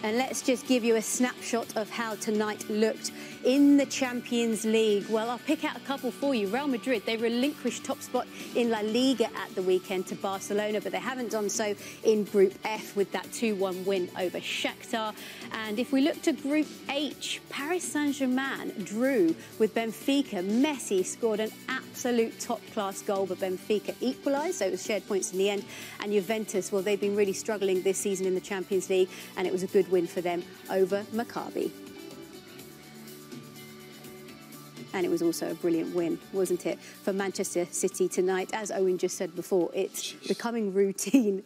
And let's just give you a snapshot of how tonight looked in the Champions League. Well, I'll pick out a couple for you. Real Madrid, they relinquished top spot in La Liga at the weekend to Barcelona, but they haven't done so in Group F with that 2-1 win over Shakhtar. And if we look to Group H, Paris Saint-Germain drew with Benfica. Messi scored an absolute top-class goal, but Benfica equalised, so it was shared points in the end. And Juventus, well, they've been really struggling this season in the Champions League, and it was a good win for them over Maccabi. And it was also a brilliant win, wasn't it, for Manchester City tonight. As Owen just said before, it's becoming routine.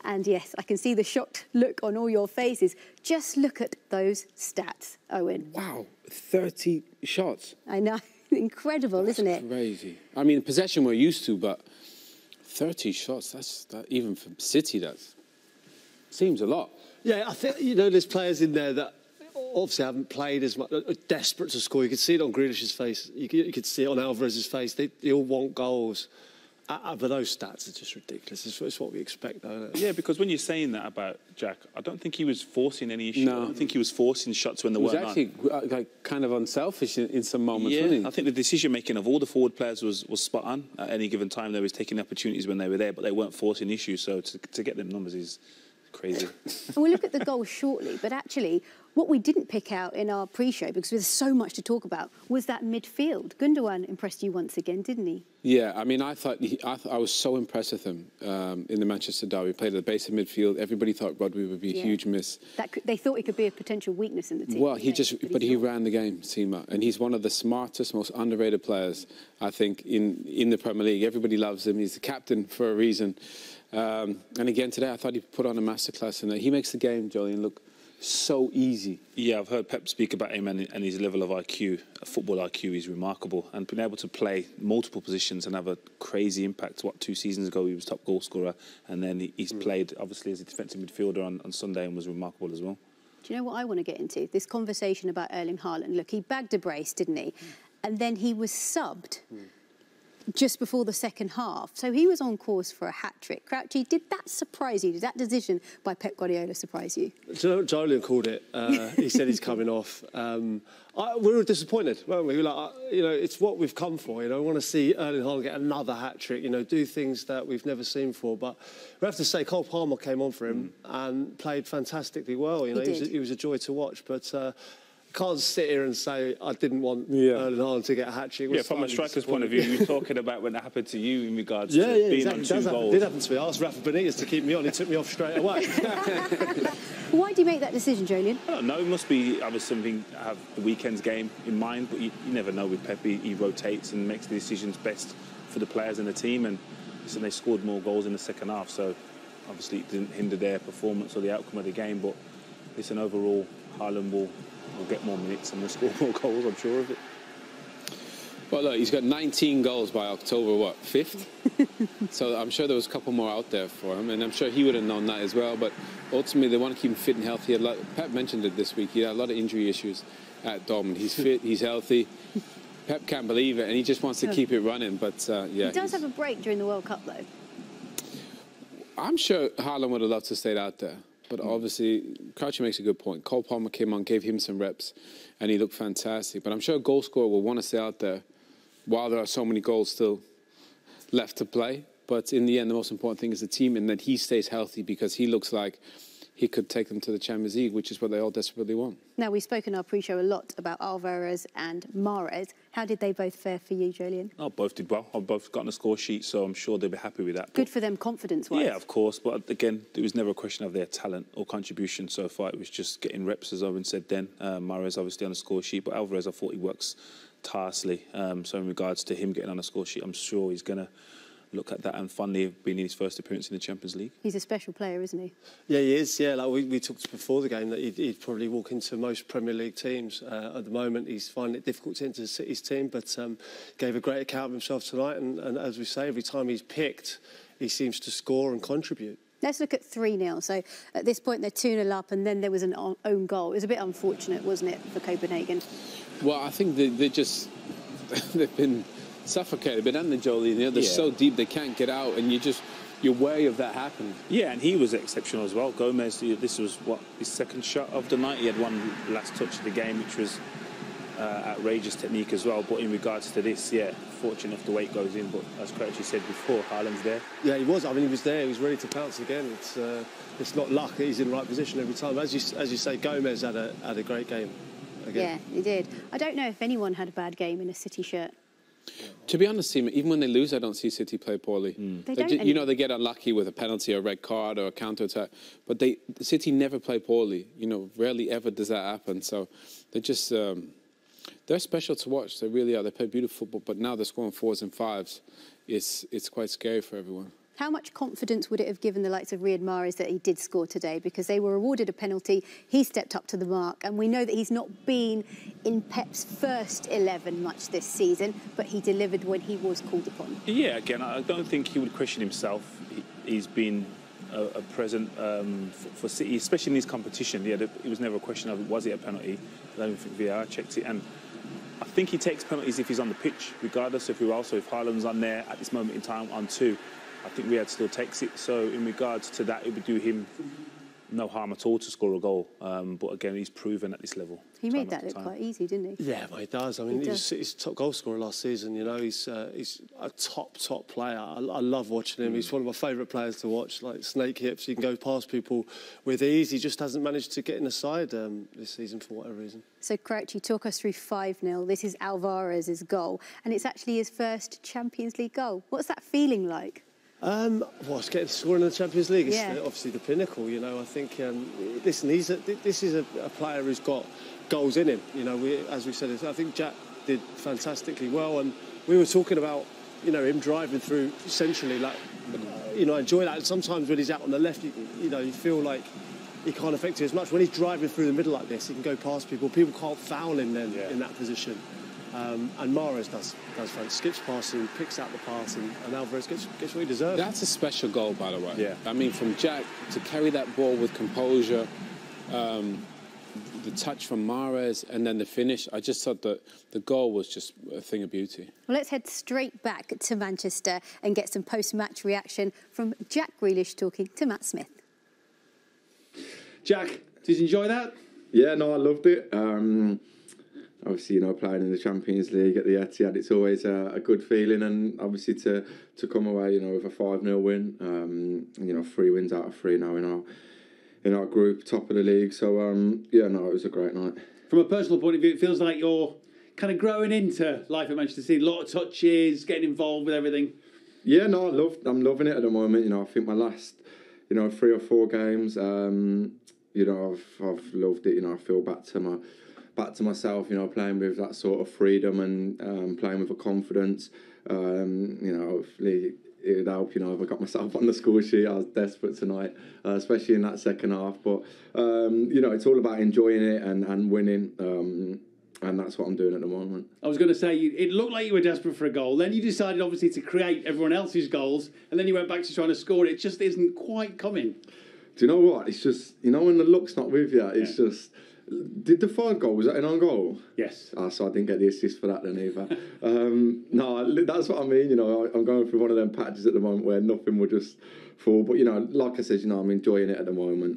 And yes, I can see the shocked look on all your faces. Just look at those stats, Owen. Wow, 30 shots. I know, incredible, isn't it? Crazy. I mean, possession we're used to, but 30 shots, even for City, that seems a lot. Yeah, I think, you know, there's players in there that obviously haven't played as much, are desperate to score. You could see it on Grealish's face. You could see it on Alvarez's face. They all want goals. But those stats are just ridiculous. It's what we expect, though, isn't it? Yeah, because when you're saying that about Jack, I don't think he was forcing any issue. No. I don't think he was forcing shots when there weren't. He was actually like, kind of unselfish in some moments, wasn't he? I think the decision-making of all the forward players was spot on. At any given time, they was taking opportunities when they were there, but they weren't forcing issues. So to get them numbers is crazy. And we'll look at the goals shortly, but actually, what we didn't pick out in our pre-show, because there's so much to talk about, was that midfield. Gundogan impressed you once again, didn't he? Yeah, I mean, I was so impressed with him in the Manchester derby. He played at the base of midfield. Everybody thought Rodri would be a huge miss. They thought he could be a potential weakness in the team. Well, he ran the game, Seema, and he's one of the smartest, most underrated players, I think, in the Premier League. Everybody loves him. He's the captain for a reason. And again today, I thought he put on a masterclass, and he makes the game, Jolien, look so easy. Yeah, I've heard Pep speak about him and his level of IQ, football IQ is remarkable. And being able to play multiple positions and have a crazy impact. 2 seasons ago he was top goal scorer, and then he's played obviously as a defensive midfielder on Sunday and was remarkable as well. Do you know what I want to get into? This conversation about Erling Haaland. Look, he bagged a brace, didn't he? And then he was subbed just before the second half. So he was on course for a hat-trick. Crouchy, did that surprise you? Did that decision by Pep Guardiola surprise you? Do you know what Jolien called it? He said he's coming off. We were disappointed, weren't we? We were like, you know, it's what we've come for. You know, we want to see Erling Haaland get another hat-trick, you know, do things that we've never seen before. But we have to say, Cole Palmer came on for him and played fantastically well. You know, he was a joy to watch. But can't sit here and say I didn't want Erling Haaland to get a hat-trick. Yeah, from a striker's point of view, you're talking about when that happened to you in regards to being on 2 goals. It did happen to me. I asked Rafa Benitez to keep me on. He took me off straight away. Why do you make that decision, Jolien? I don't know. It must be something to have the weekend's game in mind, but you never know with Pep. He rotates and makes the decisions best for the players and the team, and listen, they scored more goals in the second half, so obviously it didn't hinder their performance or the outcome of the game, but listen, overall, Haaland will get more minutes and will score more goals, I'm sure of it. Well, look, he's got 19 goals by October, 5th? So I'm sure there was a couple more out there for him, and I'm sure he would have known that as well. But ultimately, they want to keep him fit and healthy. Pep mentioned it this week. He had a lot of injury issues at Dortmund. He's fit, he's healthy. Pep can't believe it, and he just wants to keep it running. But, yeah. He does have a break during the World Cup, though. I'm sure Haaland would have loved to stay out there. But obviously, Crouchy makes a good point. Cole Palmer came on, gave him some reps, and he looked fantastic. But I'm sure a goal scorer will want to stay out there while there are so many goals still left to play. But in the end, the most important thing is the team and that he stays healthy, because he looks like he could take them to the Champions League, which is what they all desperately want. Now, we've spoken in our pre-show a lot about Alvarez and Mahrez. How did they both fare for you, Jolien? Oh, both did well. I've both gotten a score sheet, so I'm sure they'll be happy with that. Good for them confidence-wise. Yeah, of course. But again, it was never a question of their talent or contribution so far. It was just getting reps, as Owen said then. Mahrez obviously on a score sheet, but Alvarez, I thought he works tirelessly. So in regards to him getting on a score sheet, I'm sure he's going to look at that and fondly being in his first appearance in the Champions League. He's a special player, isn't he? Yeah, he is. Yeah, like we talked before the game that he'd probably walk into most Premier League teams. At the moment, he's finding it difficult to enter City's team, but gave a great account of himself tonight. And as we say, every time he's picked, he seems to score and contribute. Let's look at 3-0. So at this point, they're 2-0 up, and then there was an own goal. It was a bit unfortunate, wasn't it, for Copenhagen? Well, I think they've been suffocated, but under Jolien, they're so deep they can't get out, and you're wary of that happening. Yeah, and he was exceptional as well. Gomez, this was, what, his second shot of the night. He had one last touch of the game, which was outrageous technique as well. But in regards to this, yeah, fortunate enough the weight goes in. But as Crouchy said before, Haaland's there. Yeah, he was. I mean, he was there. He was ready to pounce again. It's not luck. He's in the right position every time. As you say, Gomez had a great game again. Yeah, he did. I don't know if anyone had a bad game in a City shirt. To be honest, even when they lose, I don't see City play poorly. They don't You know, they get unlucky with a penalty, a red card, or a counter-attack. But City never play poorly. You know, rarely ever does that happen. So they're just, they're special to watch. They really are. They play beautiful football. But now they're scoring 4s and 5s. It's quite scary for everyone. How much confidence would it have given the likes of Riyad Mahrez that he did score today? Because they were awarded a penalty, he stepped up to the mark, and we know that he's not been in Pep's first 11 much this season, but he delivered when he was called upon. Yeah, again, I don't think he would question himself. He's been a present for City, especially in this competition. Yeah, it was never a question of, was it a penalty? I don't think VAR checked it. And I think he takes penalties if he's on the pitch, regardless of who else. So if Haaland's on there at this moment in time on 2, I think Riyad still takes it. So in regards to that, it would do him no harm at all to score a goal. But again, he's proven at this level. He made that look quite easy, didn't he? Yeah, well, he does. I mean, he was City's top goal scorer last season. You know, he's a top player. I love watching him. He's one of my favourite players to watch. Like snake hips, he can go past people with ease. He just hasn't managed to get in the side this season for whatever reason. So, Crouchy, talk us through 5-0. This is Alvarez's goal, and it's actually his first Champions League goal. What's that feeling like? It's getting scoring in the Champions League. It's Yeah. obviously the pinnacle, you know. I think, listen, this is a player who's got goals in him. You know, as we said, I think Jack did fantastically well, and we were talking about, you know, him driving through centrally. Like, you know, I enjoy that. And sometimes when he's out on the left, you know, you feel like he can't affect it as much. When he's driving through the middle like this, he can go past people. People can't foul him then in that position. And Mahrez does skips past him, picks out the pass, and Alvarez gets what he deserves. That's a special goal, by the way. Yeah. I mean, from Jack to carry that ball with composure, the touch from Mahrez, and then the finish. I just thought that the goal was just a thing of beauty. Well, let's head straight back to Manchester and get some post-match reaction from Jack Grealish talking to Matt Smith. Jack, did you enjoy that? Yeah, no, I loved it. Obviously, you know, playing in the Champions League at the Etihad, it's always a good feeling, and obviously to come away, you know, with a 5-0 win, you know, 3 wins out of 3 now in our group, top of the league. So yeah, no, it was a great night. From a personal point of view, it feels like you're kind of growing into life at Manchester City. A lot of touches, getting involved with everything. Yeah, no, I'm loving it at the moment. You know, I think my last, you know, 3 or 4 games, you know, I've loved it. You know, I feel back to myself, you know, playing with that sort of freedom and playing with a confidence. You know, hopefully it would help, you know, if I got myself on the score sheet. I was desperate tonight, especially in that second half. But, you know, it's all about enjoying it and winning. And that's what I'm doing at the moment. I was going to say, it looked like you were desperate for a goal. Then you decided, obviously, to create everyone else's goals. And then you went back to trying to score. It just isn't quite coming. Do you know what? It's just, you know, when the luck's not with you, it's just... Did the 3rd goal, was that an own goal? Yes. So I didn't get the assist for that then either. No, that's what I mean. You know, I'm going through one of them patches at the moment where nothing will just fall. But, you know, like I said, you know, I'm enjoying it at the moment.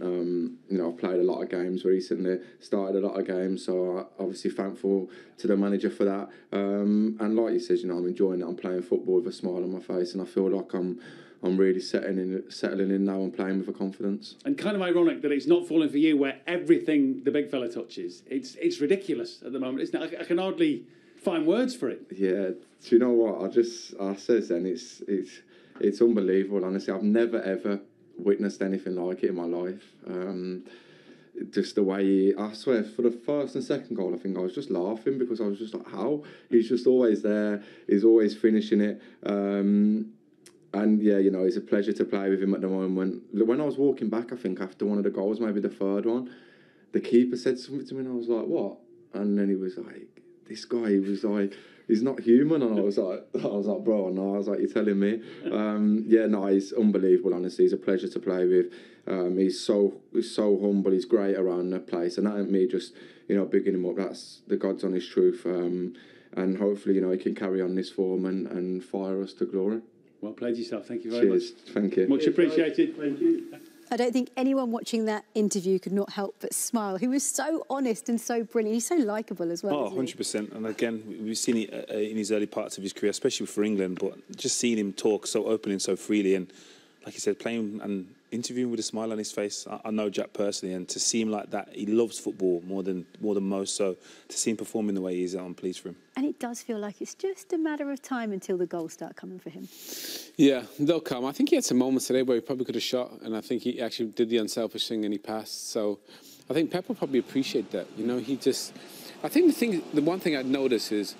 You know, I've played a lot of games recently, started a lot of games. So I'm obviously thankful to the manager for that. And like you said, you know, I'm enjoying it. I'm playing football with a smile on my face, and I feel like I'm really settling in now and playing with a confidence. And kind of ironic that it's not falling for you, where everything the big fella touches. It's ridiculous at the moment, isn't it? I can hardly find words for it. Yeah, do you know what? I says then it's unbelievable. Honestly, I've never ever witnessed anything like it in my life. Just the way I swear, for the 1st and 2nd goal, I think I was just laughing because I was just like, how? He's just always there. He's always finishing it. And yeah, you know, it's a pleasure to play with him at the moment. When I was walking back, I think after one of the goals, maybe the 3rd one, the keeper said something to me, and I was like, "What?" And then he was like, "This guy," he was like, "He's not human." And I was like, "Bro, no." I was like, "You're telling me?" Yeah, no, he's unbelievable. Honestly, he's a pleasure to play with. He's so humble. He's great around the place, and that ain't me just, you know, bigging him up. That's the God's honest truth. And hopefully, you know, he can carry on this form and fire us to glory. Well played yourself. Thank you very much. Cheers. Thank you. Much appreciated. Thank you. I don't think anyone watching that interview could not help but smile. He was so honest and so brilliant. He's so likeable as well. Oh, 100%. And again, we've seen it in his early parts of his career, especially for England, but just seeing him talk so openly and so freely, and like you said, playing and interviewing with a smile on his face. I know Jack personally, and to see him like that, he loves football more than most. So to see him performing the way he is, I'm pleased for him. And it does feel like it's just a matter of time until the goals start coming for him. Yeah, they'll come. I think he had some moments today where he probably could have shot, and I think he actually did the unselfish thing and he passed. So I think Pep will probably appreciate that. You know, I think the one thing I'd notice is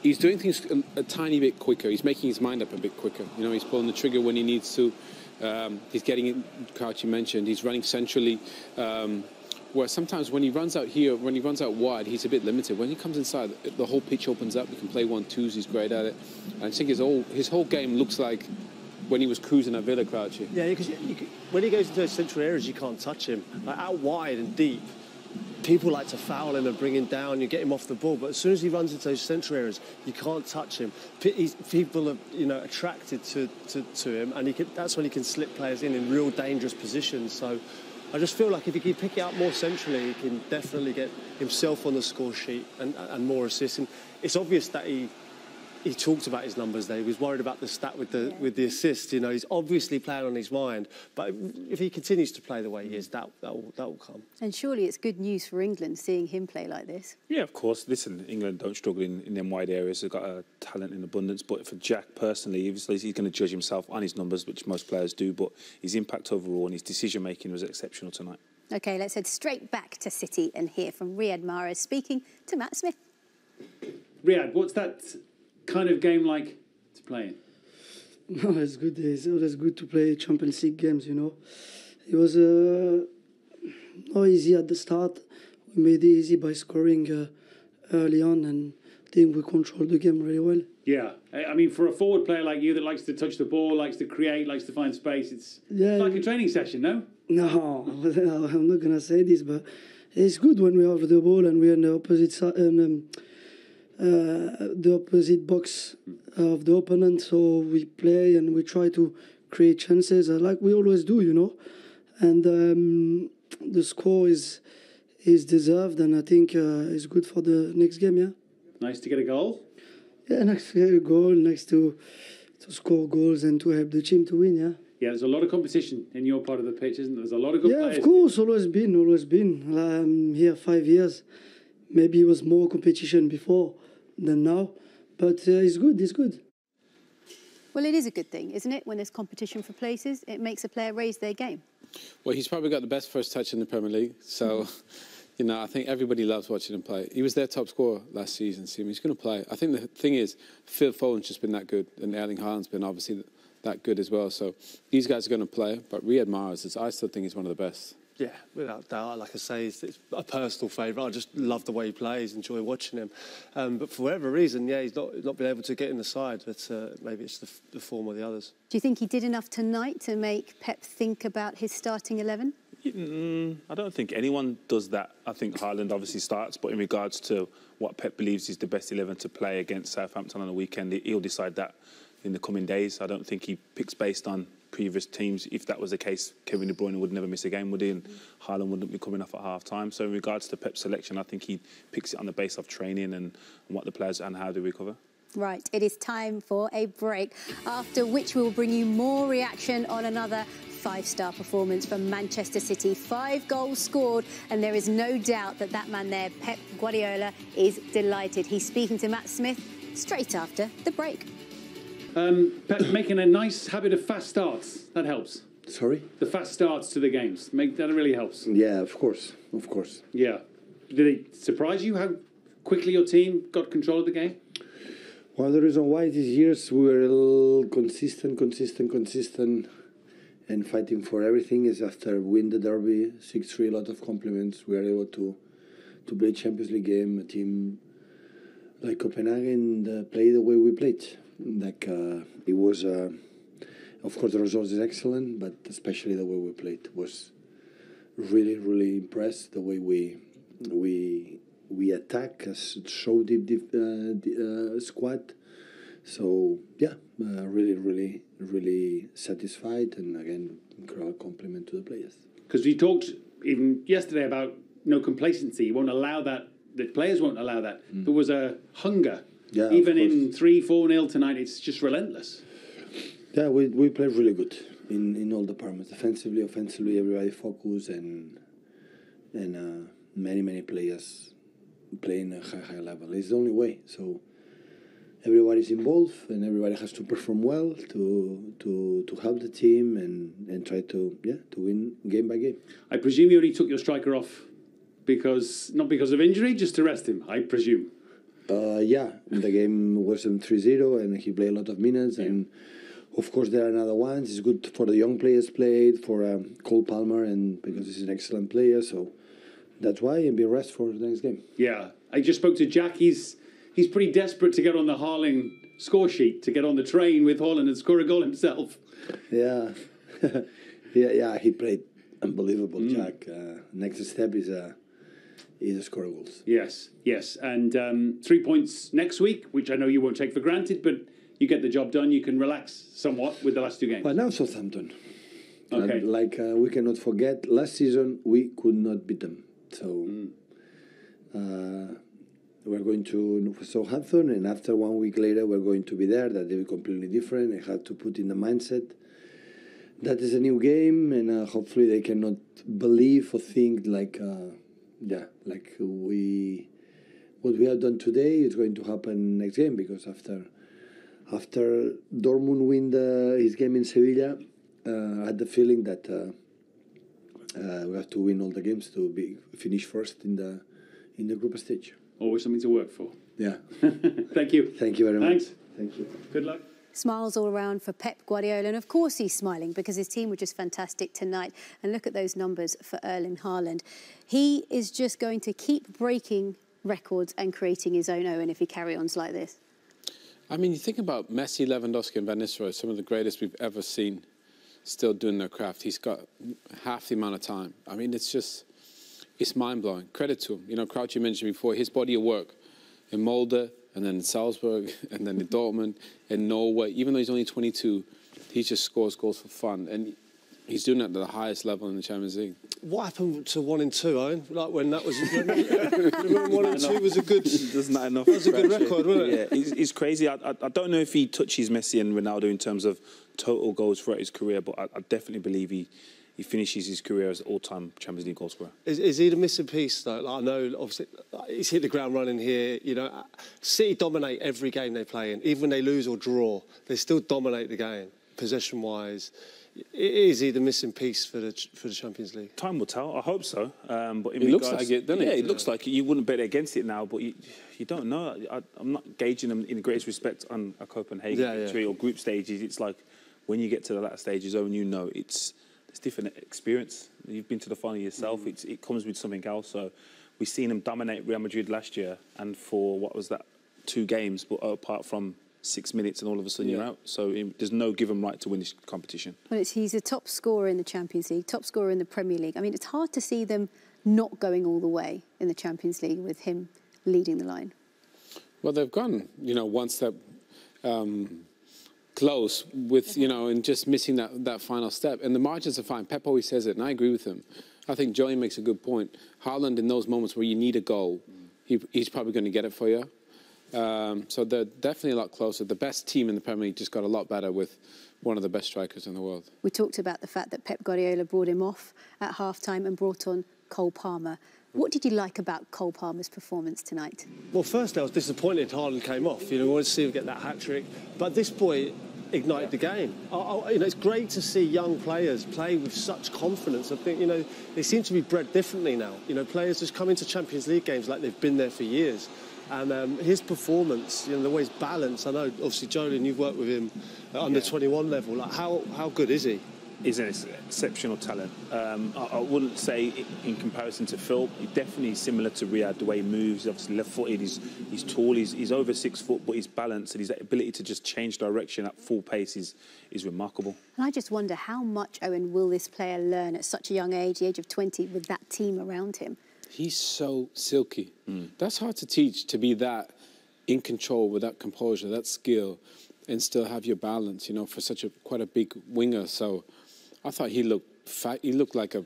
he's doing things a tiny bit quicker. He's making his mind up a bit quicker. You know, he's pulling the trigger when he needs to. He's getting it, Crouchy mentioned, he's running centrally. Where sometimes when he runs out here, when he runs out wide, he's a bit limited. When he comes inside, the whole pitch opens up. He can play 1-2s. He's great at it. And I think his whole game looks like when he was cruising at Villa, Crouchy. Yeah, because when he goes into those central areas, you can't touch him. Like out wide and deep, people like to foul him and bring him down. You get him off the ball, but as soon as he runs into those central areas, you can't touch him. People are, attracted to him, and that's when he can slip players in real dangerous positions. So I just feel like if he can pick it up more centrally, he can definitely get himself on the score sheet and more assists. And it's obvious that he talked about his numbers there. He was worried about the stat with the assist. You know, he's obviously playing on his mind. But if he continues to play the way he is, that will come. And surely it's good news for England seeing him play like this. Yeah, of course. Listen, England don't struggle in them wide areas. They've got talent in abundance. But for Jack personally, obviously he's going to judge himself on his numbers, which most players do. But his impact overall and his decision-making was exceptional tonight. OK, let's head straight back to City and hear from Riyad Mahrez speaking to Matt Smith. Riyad, what's that kind of game like to play in? No, it's good. It's always good to play Champions League games, you know. It was not easy at the start. We made it easy by scoring early on, and I think we controlled the game really well. Yeah. I mean, for a forward player like you that likes to touch the ball, likes to create, likes to find space, it's like a training session, no? No, I'm not going to say this, but it's good when we have the ball and we're on the opposite side, the opposite box of the opponent, so we play and we try to create chances like we always do, you know. And the score is deserved, and I think it's good for the next game. Yeah. Nice to get a goal. Yeah, nice to get a goal, nice to score goals and to help the team to win. Yeah. Yeah, there's a lot of competition in your part of the pitch, isn't there? There's a lot of good players. Yeah, of course, always been. I'm here 5 years. Maybe it was more competition before than now, but it's good. Well, it is a good thing, isn't it? When there's competition for places, it makes a player raise their game. Well, he's probably got the best first touch in the Premier League, so I think everybody loves watching him play. He was their top scorer last season, so he's going to play. I think the thing is, Phil Foden's just been that good, and Erling Haaland's been obviously that good as well. So these guys are going to play, but Riyad Mahrez, I still think he's one of the best. Yeah, without doubt. Like I say, it's a personal favourite. I just love the way he plays, enjoy watching him. But for whatever reason, yeah, he's not been able to get in the side. But maybe it's the form of the others. Do you think he did enough tonight to make Pep think about his starting 11? I don't think anyone does that. I think Haaland obviously starts, but in regards to what Pep believes is the best 11 to play against Southampton on the weekend, he'll decide that in the coming days. I don't think he picks based on previous teams. If that was the case, Kevin De Bruyne would never miss a game, would he? And Haaland wouldn't be coming off at half-time. So in regards to Pep's selection, I think he picks it on the base of training and what the players and how they recover. Right, it is time for a break, after which we will bring you more reaction on another five-star performance from Manchester City. 5 goals scored, and there is no doubt that man there, Pep Guardiola, is delighted. He's speaking to Matt Smith straight after the break. Pep, making a nice habit of fast starts, that helps. Sorry? The fast starts to the games, that really helps. Yeah, of course. Yeah. Did it surprise you how quickly your team got control of the game? Well, the reason why these years we were a little consistent and fighting for everything is after win the derby, 6-3, a lot of compliments. We are able to play Champions League game, a team like Copenhagen play the way we played. Like it was, of course, the results is excellent, but especially the way we played was really impressed. The way we attack a so deep squad, So yeah, really satisfied, and again, incredible compliment to the players. Because we talked even yesterday about no complacency. You won't allow that. The players won't allow that. There was a hunger. Yeah, even in 3-4-0 tonight, it's just relentless. Yeah, we played really good in all departments. Defensively, offensively, everybody focused, and many players playing at a high level. It's the only way. So everybody's involved, and everybody has to perform well to help the team and try to win game by game. I presume you only took your striker off not because of injury, just to rest him, I presume. Yeah, the game wasn't 3-0, and he played a lot of minutes, and of course there are another ones. It's good for the young players played, for Cole Palmer, and because he's an excellent player, so that's why, and be rest for the next game. Yeah, I just spoke to Jack. He's pretty desperate to get on the Haaland score sheet, to get on the train with Haaland and score a goal himself. Yeah, yeah, he played unbelievable, Jack. Next step is score goals. Yes, and 3 points next week, which I know you won't take for granted, but you get the job done. You can relax somewhat with the last two games. Well, now Southampton. Okay. We cannot forget, last season we could not beat them. So we're going to Southampton, and after 1 week later we're going to be there. That will be completely different. I have to put in the mindset that is a new game, and hopefully they cannot believe or think like what we have done today is going to happen next game, because after Dortmund win his game in Sevilla, I had the feeling that we have to win all the games to finish first in the group stage. Always something to work for. Yeah. Thank you. Thank you very much. Thanks. Thank you. Good luck. Smiles all around for Pep Guardiola, and of course he's smiling because his team were just fantastic tonight. And look at those numbers for Erling Haaland. He is just going to keep breaking records and creating his own Owen if he carries on like this. I mean, you think about Messi, Lewandowski and Van Nistelrooy, some of the greatest we've ever seen still doing their craft. He's got half the amount of time. I mean, it's mind-blowing. Credit to him. You know, Crouchy mentioned before, his body of work in Molde, and then in Salzburg, and then in Dortmund, in Norway. Even though he's only 22, he just scores goals for fun. And he's doing it at the highest level in the Champions League. What happened to 1 and 2, Owen? Like when that was... 1 and 2 was a good... That's not enough. That was a good record, wasn't it? Yeah, he's crazy. I don't know if he touches Messi and Ronaldo in terms of total goals throughout his career, but I definitely believe he finishes his career as all-time Champions League goal scorer. Is he the missing piece, though? Like, I know, obviously, he's hit the ground running here. You know, City dominate every game they play in. Even when they lose or draw, they still dominate the game, possession-wise. Is he the missing piece for the Champions League? Time will tell. I hope so. But it looks like it, doesn't it? Yeah, it looks like it. You wouldn't bet against it now, but you don't know. I'm not gauging them in the greatest respect on a Copenhagen victory or group stages. It's like when you get to the latter stages, Owen, you know it's different experience. You've been to the final yourself. It comes with something else. So we've seen him dominate Real Madrid last year, and for what was that, 2 games, but apart from 6 minutes, and all of a sudden you're out. So there's no given right to win this competition. Well, he's a top scorer in the Champions League, top scorer in the Premier League. I mean, it's hard to see them not going all the way in the Champions League with him leading the line. Well, they've gone, one step close with, and just missing that final step. And the margins are fine. Pep always says it, and I agree with him. I think Joey makes a good point. Haaland, in those moments where you need a goal, he's probably going to get it for you. So they're definitely a lot closer. The best team in the Premier League just got a lot better with one of the best strikers in the world. We talked about the fact that Pep Guardiola brought him off at half-time and brought on Cole Palmer. What did you like about Cole Palmer's performance tonight? Well, firstly, I was disappointed Haaland came off. We wanted to see him get that hat-trick. But this boy ignited the game. It's great to see young players play with such confidence. I think, they seem to be bred differently now. Players just come into Champions League games like they've been there for years. And his performance, the way he's balanced, I know, obviously, Jolien, you've worked with him at under 21 level. Like, how good is he? He's an exceptional talent. I wouldn't say in comparison to Phil, he's definitely similar to Riyad, the way he moves. Obviously left-footed, he's tall, he's over 6 foot, but his balance and his ability to just change direction at full pace is remarkable. And I just wonder how much, Owen, will this player learn at such a young age, the age of 20, with that team around him? He's so silky. That's hard to teach, to be that in control with that composure, that skill, and still have your balance, you know, for quite a big winger. So I thought he looked fat. He looked like a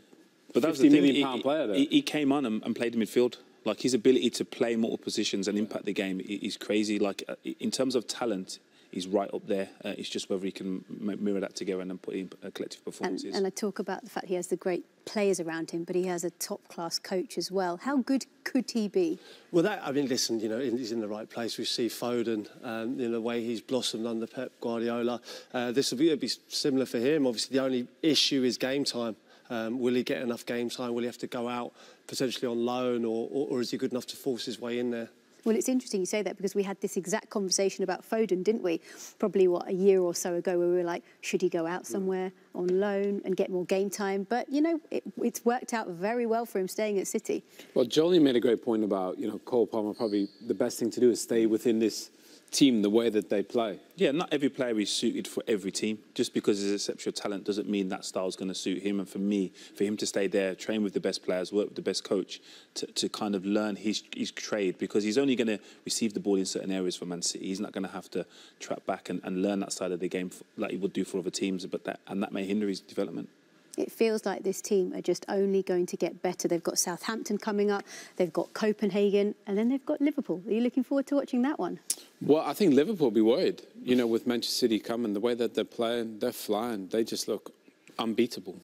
but that was £50 the million thing. player there. He came on and played in midfield. Like, his ability to play multiple positions and impact the game is crazy. Like, in terms of talent, he's right up there. It's just whether he can mirror that together and then put in collective performances. And I talk about the fact he has the great players around him, but he has a top-class coach as well. How good could he be? Well, I mean, listen, you know, he's in the right place. We see Foden, in the way he's blossomed under Pep Guardiola. This will be similar for him. Obviously, the only issue is game time. Will he get enough game time? Will he have to go out potentially on loan, or is he good enough to force his way in there? Well, it's interesting you say that, because we had this exact conversation about Foden, didn't we? Probably, a year or so ago, where we were like, should he go out somewhere on loan and get more game time? But, you know, it's worked out very well for him staying at City. Well, Jolie made a great point about, you know, Cole Palmer, probably the best thing to do is stay within this team the way that they play. Yeah, not every player is suited for every team. Just because there's exceptional talent doesn't mean that style's going to suit him. And for me, for him to stay there, train with the best players, work with the best coach, to kind of learn his trade, because he's only going to receive the ball in certain areas for Man City. He's not going to have to track back and learn that side of the game like he would do for other teams, and that may hinder his development. It feels like this team are just only going to get better. They've got Southampton coming up, they've got Copenhagen, and then they've got Liverpool. Are you looking forward to watching that one? Well, I think Liverpool will be worried, you know, with Manchester City coming, the way that they're playing, they're flying. They just look unbeatable.